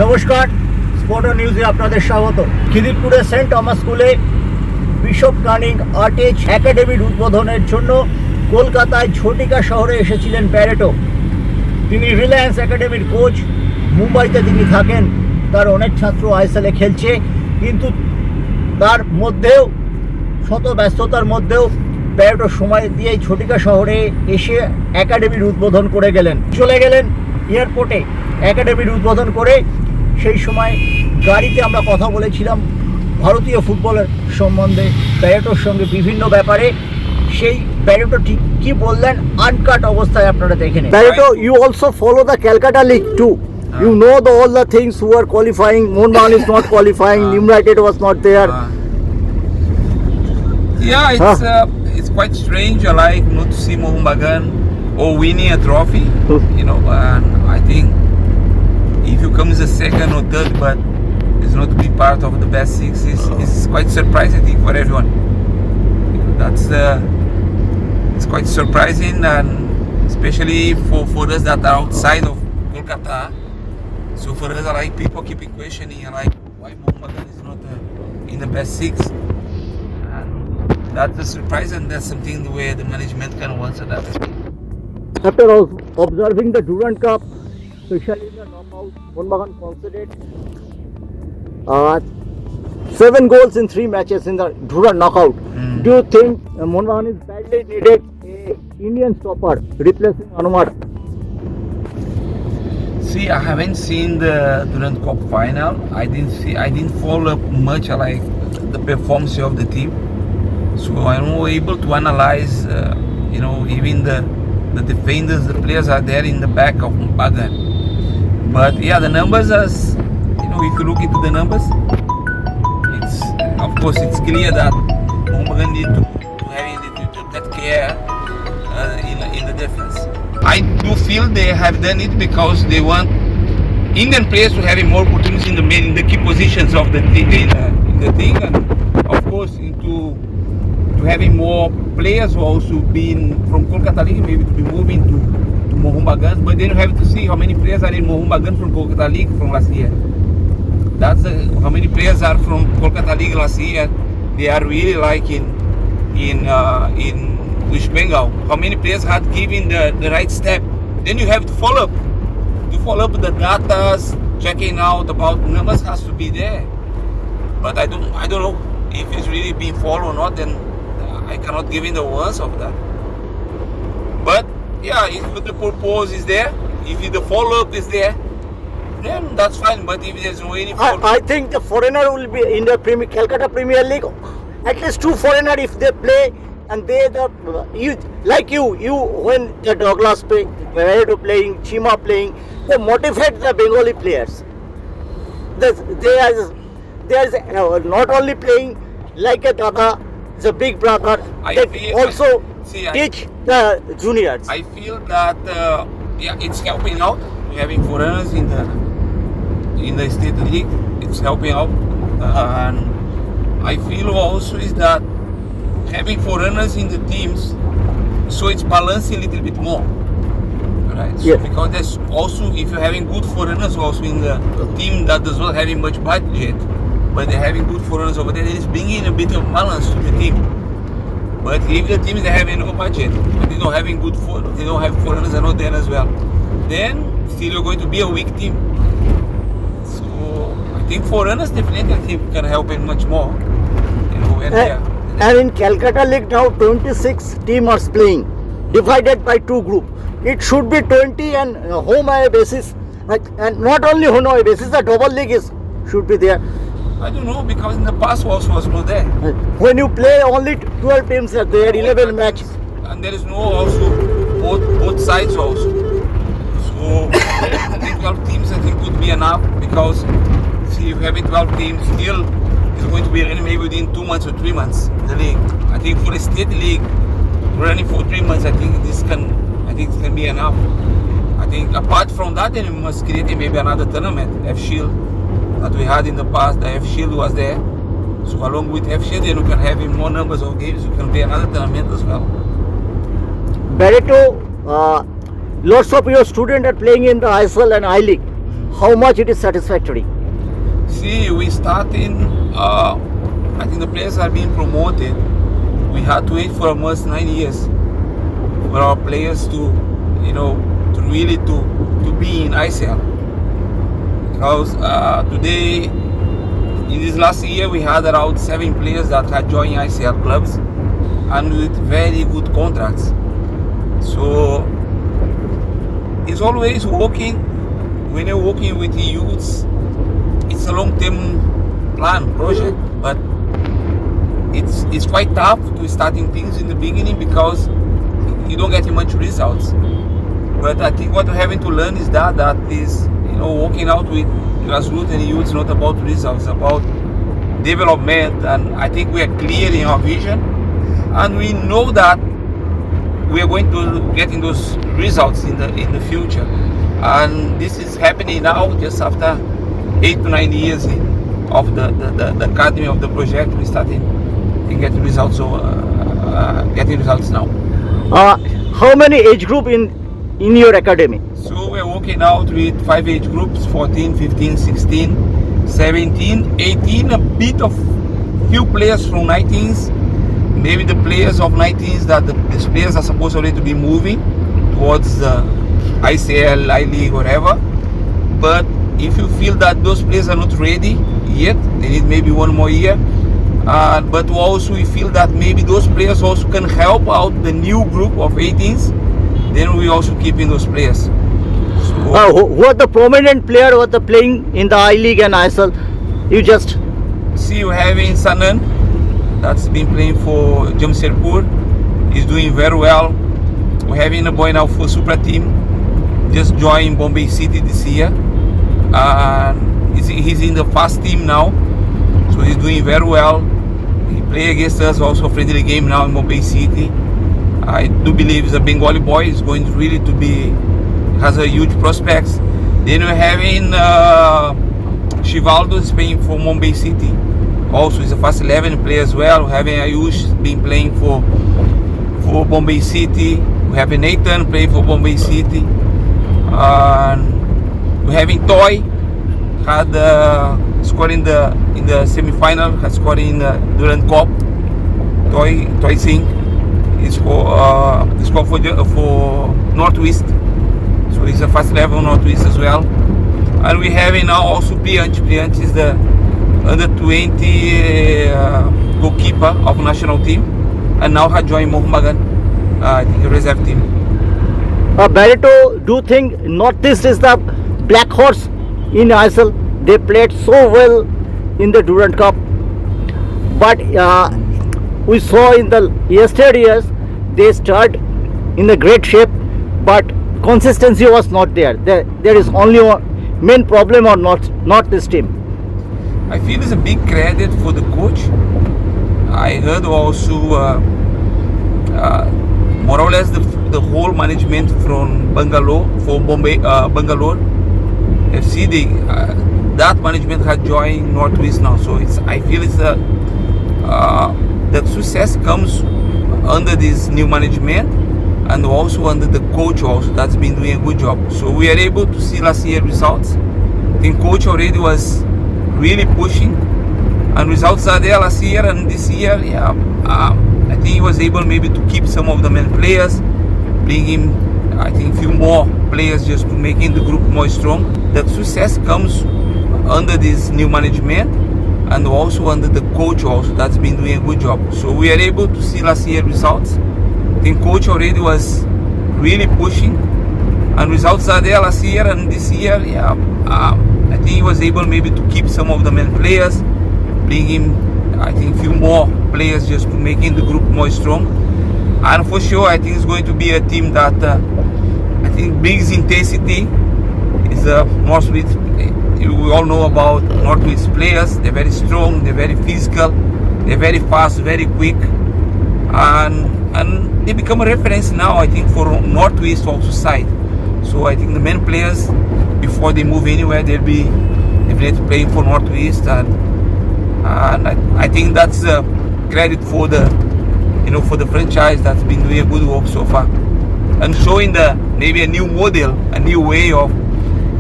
নমস্কার, স্পোর্টস নিউজে আপনাদের স্বাগত। খিদিরপুরের সেন্ট টমাস স্কুলে বিশপ কানিং আর্টেজ একাডেমির উদ্বোধনের জন্য কলকাতায় ঝটিকা শহরে এসেছিলেন প্যারেটো। তিনি রিলায়েন্স একাডেমির কোচ। মুম্বাইতে তিনি থাকেন, তার অনেক ছাত্র আইএসএলে খেলছে, কিন্তু তার মধ্যেও শত ব্যস্ততার মধ্যেও প্যারেটো সময় দিয়ে ঝটিকা শহরে এসে একাডেমির উদ্বোধন করে গেলেন। চলে গেলেন এয়ারপোর্টে একাডেমির উদ্বোধন করে। সেই সময় গাড়িতে আমরা কথা বলেছিলাম ভারতীয় ফুটবলের সম্বন্ধে, প্যারেটোর সঙ্গে বিভিন্ন ব্যাপারে। সেই প্যারেটো ঠিক কি বললেন আনকাট অবস্থায় আপনারা দেখে নিন। Pareto, you also follow the Calcutta league too. You know all the things who are qualifying. Mohan is not qualifying. Nimrated was not there. It's quite strange. I like not to see Mohun Bagan or winning a trophy. And I think if you come as a second or third, but it's not to be part of the best six is quite surprising, I think, for everyone. It's quite surprising, and especially for us that are outside of Kolkata. So for us, people keeping questioning, why Mohun Bagan is not in the best six. And that's a surprise, and that's something where the management can answer that. After observing the Durand Cup, especially in the knockout, Mohun Bagan conceded 7 goals in 3 matches in the Durand knockout. Do you think Mohun Bagan is badly needed a Indian stopper replacing Anumar? See, I haven't seen the Durand Cup final. I didn't follow up much like the performance of the team, so I'm not able to analyze. Even the defenders, the players are there in the back of Bagan. But the numbers are. If you look into the numbers, it's clear that Bagan need to have that care in the defense. I do feel they have done it because they want Indian players to have more opportunities in the key positions of the thing, and of course to having more players who also been from Kolkata League, maybe to be moving to Mohun Bagan. But then you have to see how many players are in Mohun Bagan from Kolkata League from last year. That's how many players are from Kolkata League last year. They are really like in West Bengal. How many players had given the right step? Then you have to follow up. To follow up the data, checking out about numbers has to be there. But I don't know if it's really being followed or not. Then I cannot give in the words of that. But if the purpose is there, if the follow up is there, then that's fine. But if there's no any follow-up, I think the foreigner will be in the Calcutta Premier League. At least 2 foreigner if they play. And you when the Douglas Peredo playing, Chima playing, they motivate the Bengali players. They are not only playing like a Dada, the big brother. They also teach the juniors. I feel that it's helping out. Having foreigners in the state league, it's helping out, and I feel also is that having foreigners in the teams, so it's balancing a little bit more, right? So because there's also, if you're having good foreigners also in the team that does not having much budget, but they're having good foreigners over there, it's bringing a bit of balance to the team. But if the teams they having no budget, but they don't having they don't have foreigners are not there as well, then still you're going to be a weak team. So I think foreigners definitely I think can help it much more. And in Calcutta League now 26 teams are playing, divided by 2 groups. It should be 20 and home away basis, and not only home away basis, the double league should be there. I don't know, because in the past also was not there. When you play only 12 teams are there, 11 matches. And there is no also both sides also. So I think 12 teams I think would be enough, because see if you have 12 teams still it's going to be running maybe within 2 months or 3 months the league. I think for a state league running for 3 months, I think this can be enough. I think apart from that, then we must create maybe another tournament, F Shield, that we had in the past. The F Shield was there, so along with F Shield, then you can have more numbers of games. You can play another tournament as well. Barreto, lots of your students are playing in the ISL and I League. how much it is satisfactory? See, we starting. I think the players are being promoted. We had to wait for almost 9 years for our players to, to really to be in ICL. Because today, in this last year, we had around 7 players that had joined ICL clubs and with very good contracts. So it's always working. When you're working with the youths, it's a long-term plan project, but it's quite tough to starting things in the beginning because you don't get much results. But I think what we're having to learn is that is working out with grassroots and youths, not about results, about development. And I think we are clear in our vision, and we know that we are going to get in those results in the future. And this is happening now, just after 8 to 9 years of the academy of the project. We started and getting results. So getting results now. How many age group in your academy? So we're working out with 5 age groups: 14, 15, 16, 17, 18. A bit of few players from 19s. Maybe the players of 19s that these players are supposed already to be moving towards the ICL, I-League, whatever. But if you feel that those players are not ready yet, they need maybe 1 more year. But also we feel that maybe those players also can help out the new group of 18s. Then we also keep in those players. So, who are the prominent player who are playing in the I-League and ISL? You just see, we're having Sanan that's been playing for Jamshedpur. He's doing very well. We're having a boy now for Supra team, just joined Bombay City this year. He's in the fast team now, so he's doing very well. He play against us also a friendly game now in Bombay City. I do believe he's a Bengali boy. He's going really to be, has a huge prospects. Then we're having Shivaldo is playing for Bombay City. Also, he's a fast 11 player as well. We're having Ayush been playing for Bombay City. We have Nathan playing for Bombay City. We're having Toy, had scored in the semi-final, had scored in the Durand Cup. Toy Singh is scored for Northwest, so he's a fast level Northwest as well. And we're having now also Priyansh. Priyansh is the under 20 goalkeeper of national team, and now had joined Mohamagan, I think the reserve team. Barreto, do you think Northeast is the black horse in ISL? They played so well in the Durand Cup, but we saw in the yesteryears they start in the great shape, but consistency was not there. There is only one main problem on not this team. I feel it's a big credit for the coach. I heard also more or less the whole management from Bangalore, for Bangalore FC. That management had joined Northwest now, so I feel it's the success comes under this new management and also under the coach also that's been doing a good job. So we are able to see last year results. I think coach already was really pushing, and results are there last year and this year. I think he was able maybe to keep some of the main players, bring in I think few more players just to making the group more strong. The success comes under this new management and also under the coach also that's been doing a good job. So we are able to see last year results. I think coach already was really pushing, and results are there last year and this year. I think he was able maybe to keep some of the main players, bring in I think few more players just to making the group more strong. And for sure I think it's going to be a team that I think brings intensity. Is Northwest. We all know about Northwest players. They're very strong, they're very physical, they're very fast, very quick, and they become a reference now I think for Northwest also side. So I think the main players, before they move anywhere, they'll be definitely playing for Northwest, and I think that's credit for for the franchise that's been doing a good work so far, and showing maybe a new model, a new way of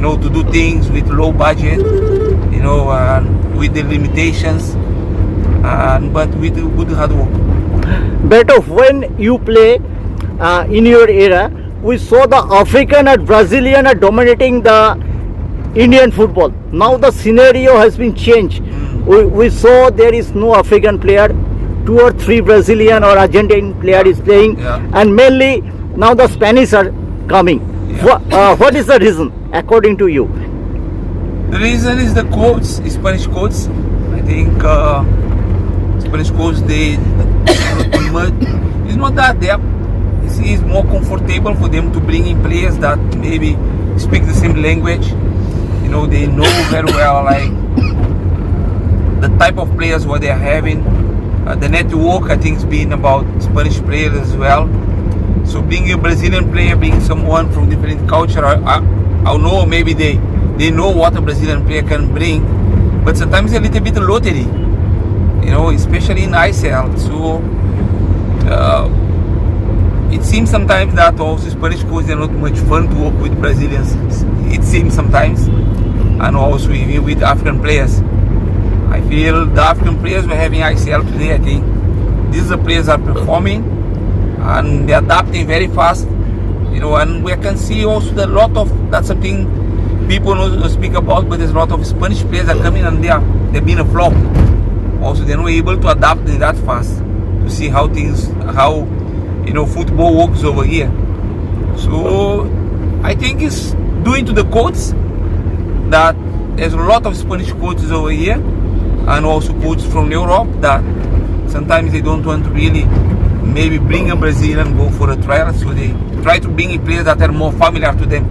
to do things with low budget, with the limitations, but with good hard work. Beto, when you play in your era, we saw the African and Brazilian are dominating the Indian football. Now the scenario has been changed. We saw there is no African player, 2 or 3 Brazilian or Argentine player is playing, and mainly now the Spanish are coming. Yeah. What is the reason according to you? The reason is the coach, Spanish coach. I think Spanish coach, it's not that depth. It's more comfortable for them to bring in players that maybe speak the same language. They know very well like the type of players what they are having. The network, I think, has been about Spanish players as well. So being a Brazilian player, being someone from different culture, I know maybe they know what a Brazilian player can bring, but sometimes a little bit lottery, especially in ISL. So it seems sometimes that also Spanish coaches are not much fun to work with Brazilians. It seems sometimes, and also even with African players. I feel the African players we're having ICL today, I think these players are performing and they're adapting very fast, and we can see also that a lot of, that's something people don't speak about, but there's a lot of Spanish players that are coming and they've been a flop. Also, they're not able to adapt in that fast to see how football works over here. So I think it's due to the coach that there's a lot of Spanish coaches over here and also coaches from Europe that sometimes they don't want to really maybe bring a Brazilian and go for a trial, so they try to bring in players that are more familiar to them.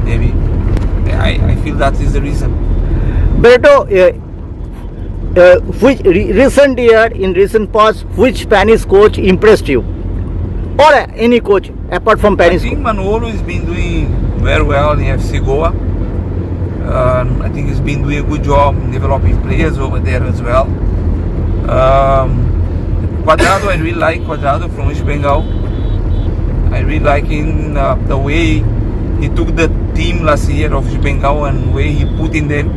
Maybe I feel that is the reason. Beto, which recent year, in recent past, which Spanish coach impressed you, or any coach apart from Spanish? I think Manolo has been doing very well in FC Goa. I think he's been doing a good job in developing players over there as well. Cuadrado, I really like Cuadrado from West Bengal. I really like him, the way he took the team last year of West Bengal and the way he put in them.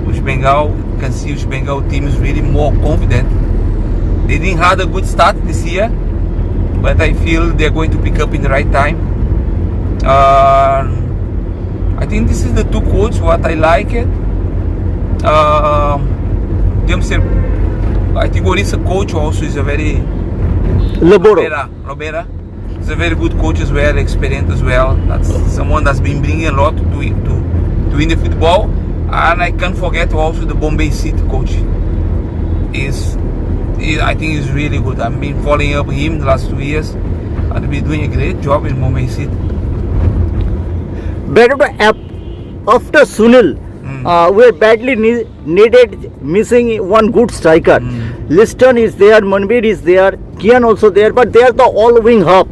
West Bengal, you can see West Bengal team is really more confident. They didn't have a good start this year, but I feel they're going to pick up in the right time. I think this is the 2 coaches what I like it. I think Orissa coach also is a very Robera is a very good coach as well, experienced as well. That's someone that's been bringing a lot to win the football. And I can't forget also the Bombay City coach. I think he's really good. I've been following up him the last 2 years and he's been doing a great job in Bombay City. Better after Sunil, we're badly missing one good striker. Liston is there, Manbir is there, Kian also there, but they are the all wing half.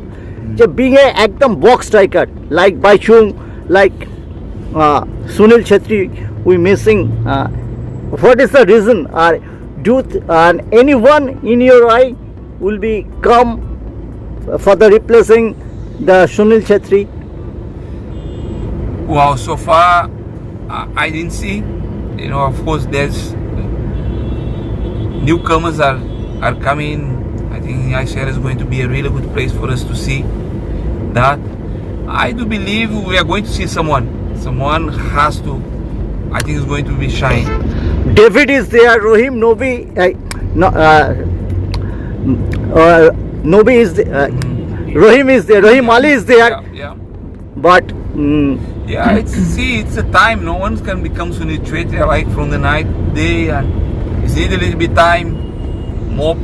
Being a ekdam box striker like Baichung, like Sunil Chhetri, we missing. What is the reason? And anyone in your eye will be come for the replacing the Sunil Chhetri? Wow, so far I didn't see. Of course, there's newcomers are coming. I think ICL is going to be a really good place for us to see that. I do believe we are going to see someone. Someone has to. I think it's going to be shine. David is there. Rohim Nobi. Nobi is there. Rohim is there. Rohim Ali is there. Yeah. But it's a time. No one can become Sunil Chhetri like from the night, day, and it's need a little bit time, more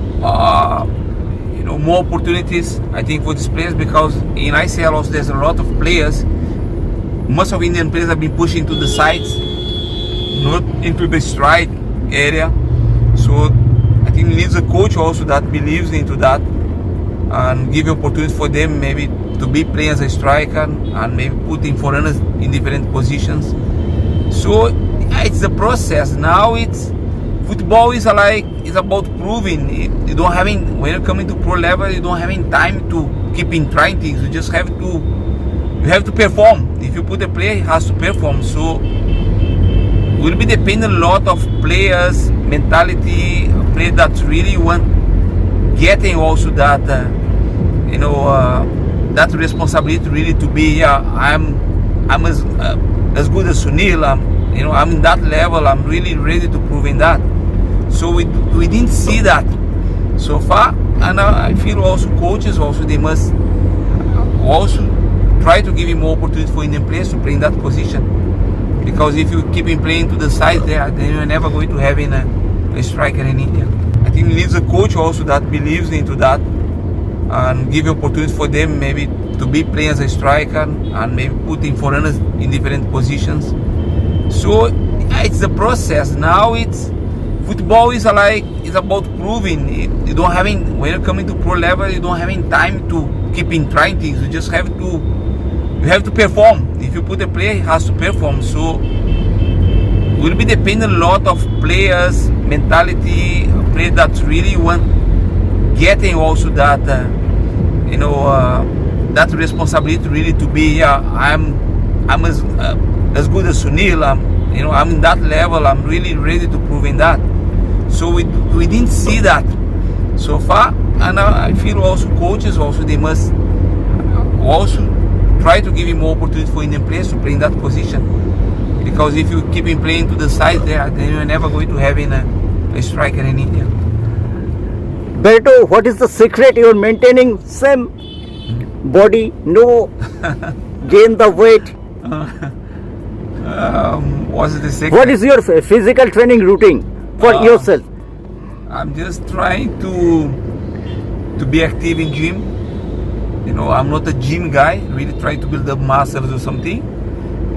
more opportunities. I think for these players, because in ICL also there's a lot of players. Most of Indian players have been pushing to the sides, not into the strike area. So I think it needs a coach also that believes into that and give opportunities for them maybe to be playing as a striker and maybe putting foreigners in different positions. So it's a process. Now football is about proving. You don't having, when you're coming to pro level, you don't having time to keep in trying things. You just have to you have to perform. If you put a player, he has to perform. So will be dependent a lot of players' mentality, players that really want getting also that that responsibility really to be. Yeah, I'm as good as Sunil. I'm in that level. I'm really ready to prove in that. So we didn't see that so far, and I feel also coaches also they must also try to give him more opportunity for Indian players to play in that position. Because if you keep him playing to the side there, then you're never going to have a striker in India. I think he needs a coach also that believes into that and give opportunity for them maybe to be playing as a striker and maybe putting foreigners in different positions. So it's the process. Now football is about proving. You don't having when you're coming to pro level, you don't having time to keep in trying things. You just have to perform. If you put a player, he has to perform. So will be dependent a lot of players' mentality, players that really want getting also that that responsibility really to be. Yeah, I'm as good as Sunil. I'm in that level. I'm really ready to prove in that. So we didn't see that so far, and I feel also coaches also they must also try to give him more opportunity for Indian players to play in that position. Because if you keep him playing to the side there, then you're never going to have a striker in India. Berto, what is the secret you're maintaining same body, no gain the weight? What's the secret? What is your physical training routine for yourself? I'm just trying to be active in gym. I'm not a gym guy, really trying to build up muscles or something.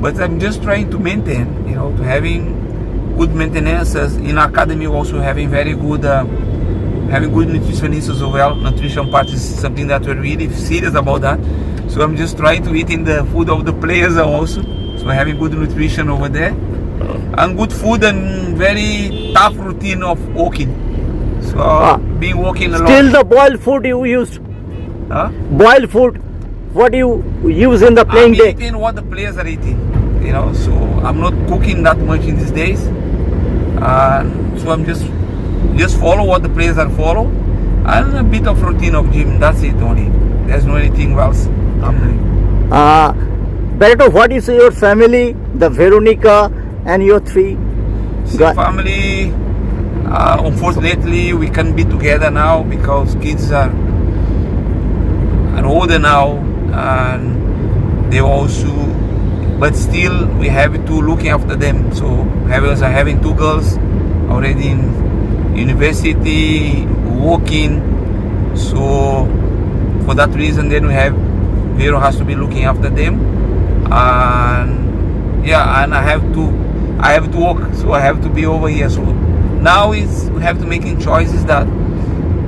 But I'm just trying to maintain, to having good maintenance. As in academy, also having very good, having good nutritionists as well. Nutrition part is something that we're really serious about that. So I'm just trying to eat in the food of the players also. So having good nutrition over there. And good food and very tough routine of walking. So being walking a lot. Still the boiled food you used? Huh? Boiled food, what do you use in the playing day? I'm eating what the players are eating, so I'm not cooking that much in these days. So I'm just follow what the players are follow, and a bit of routine of gym, that's it only. There's no anything else I'm doing. Berto, what is your family, the Veronica and your three? So family, unfortunately we can't be together now because kids are older now, and they also, but still we have to looking after them. So having two girls already in university, working. So for that reason, then Vero has to be looking after them, and and I have to work, so I have to be over here. So now we have to making choices that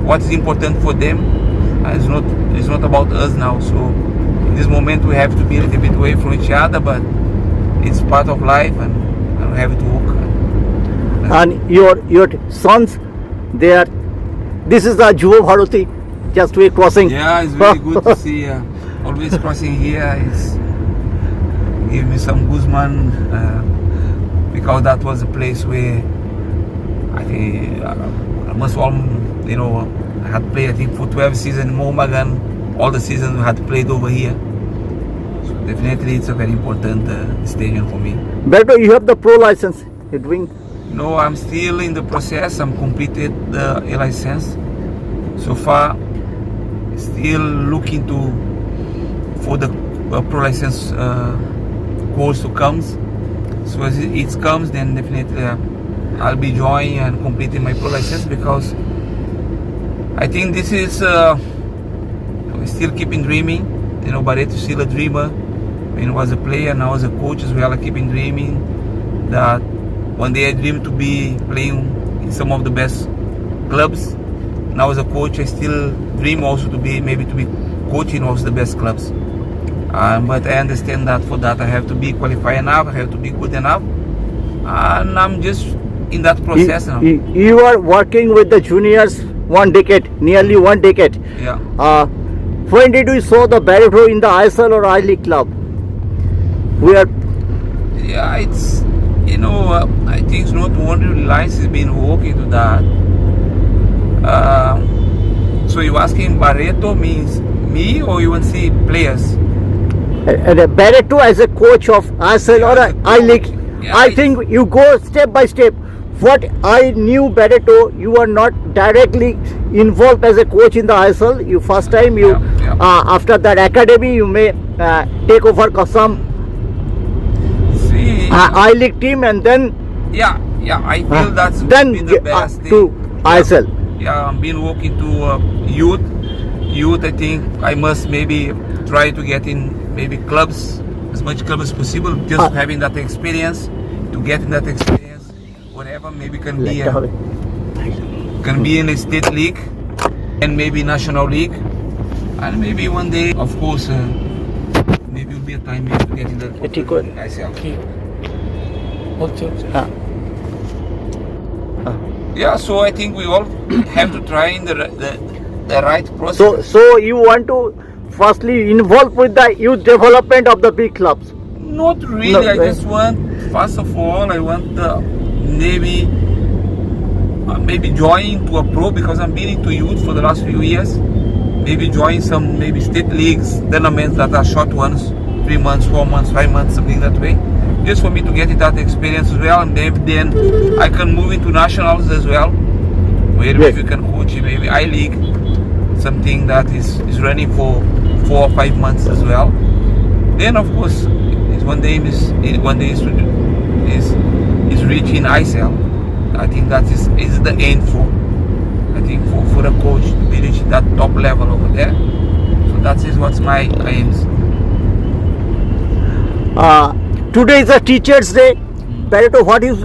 what is important for them. It's not about us now. So in this moment we have to be a little bit away from each other, but it's part of life, and we have to work. And your sons, this is the Juvo Bharati, just we're crossing. Yeah, it's very good to see. Always crossing here is give me some Guzman, because that was a place where I think almost all I had played, I think, for 12 seasons in Momagan. All the seasons I had played over here. So definitely it's a very important stadium for me. Berto, you have the pro license. You're doing? No, I'm still in the process. I'm completed the A license. So far, still looking for the pro license course to come. So as it comes, then definitely I'll be joining and completing my pro license, because I think this is still keeping dreaming. Barreto is still a dreamer. When I was a player, now as a coach as well, I keeping dreaming that one day I dream to be playing in some of the best clubs. Now as a coach, I still dream also to be coaching also the best clubs. But I understand that for that I have to be qualified enough, I have to be good enough, and I'm just in that process now. You are working with the juniors nearly one decade. Yeah. When did you saw the Barreto in the ISL or I League club? We are Yeah, it's, I think it's not only Lions has been working to that. So you asking Barreto means me, or you want to see players? Barreto as a coach of ISL or As a I League. coach. Yeah, I I- think you go step by step. What I knew Barreto, you are not directly involved as a coach in the ISL. You first time you Yeah. after that academy you may take over some See, I League team and then yeah, I feel that's then been the best to thing. ISL. Yeah, I'm been working to youth. I think I must maybe try to get in maybe clubs, as much clubs as possible, just having that experience, to get in that experience, whatever, maybe can be in a state league and maybe national league, and maybe one day, of course, maybe will be a time maybe to get in the ICL. Yeah, so I think we all have to try in the right process. So you want to firstly involve with the youth development of the big clubs. Not really. No, I just want, first of all, I want maybe join to a pro, because I'm been into youth for the last few years. Maybe join some maybe state leagues, tournaments that are short ones, 3 months, 4 months, 5 months, something that way. Just for me to get that experience as well, and then I can move into nationals as well, where Yes. you can coach maybe I League, something that is running for 4 or 5 months as well. Then of course, one day is reaching ISL. I think that is the end for, I think for a coach to be reaching that top level over there. So that is what's my aims. Today is a Teachers' Day. Barreto, what is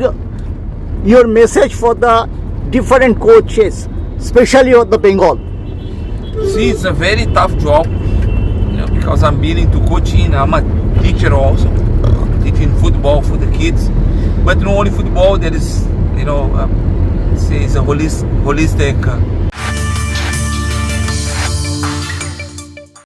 your message for the different coaches, especially of the Bengal? See, it's a very tough job, because I'm been into coaching. I'm a teacher also, teaching football for the kids. But not only football, there is, say it's a holistic